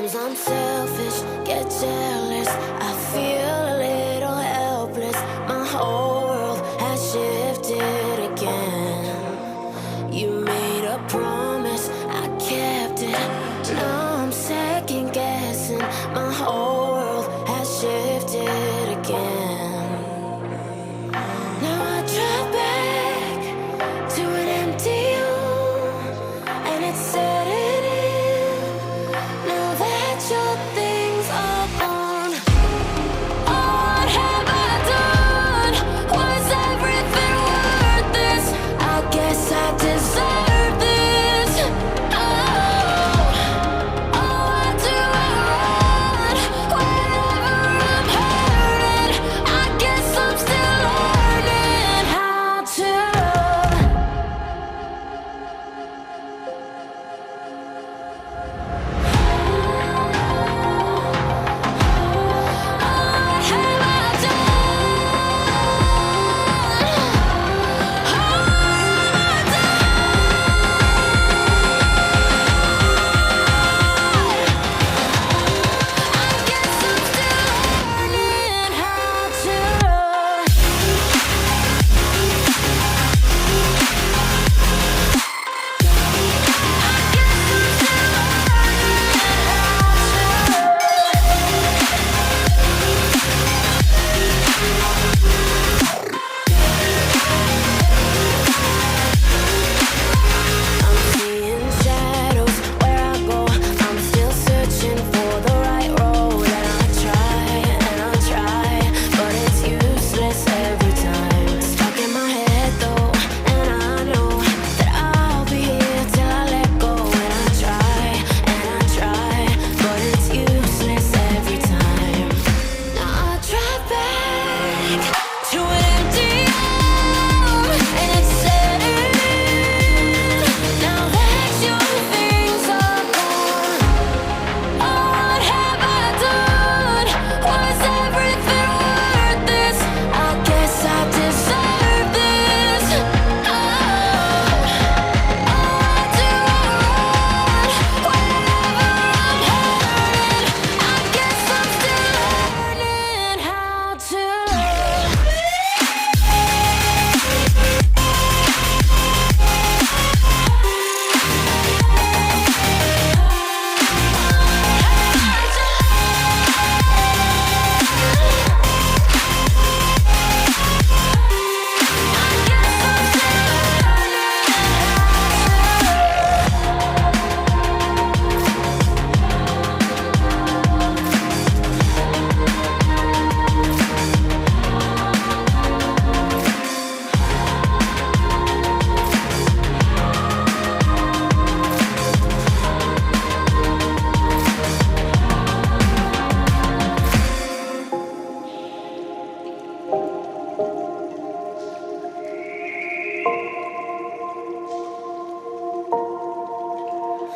Sometimes I'm selfish, get jealous. I feel a little helpless. My whole world has shifted again. You made a promise, I kept it. Now I'm second guessing. My whole world has shifted again. Now I drive back to an empty home, and it's setting in. Now that your things are gone, what have I done? Was everything worth this? I guess I deserve this. Why do I run whenever I'm hurting? I guess I'm still learning how to love. What have I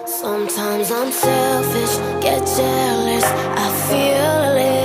Sometimes I'm selfish, get jealous. I feel a little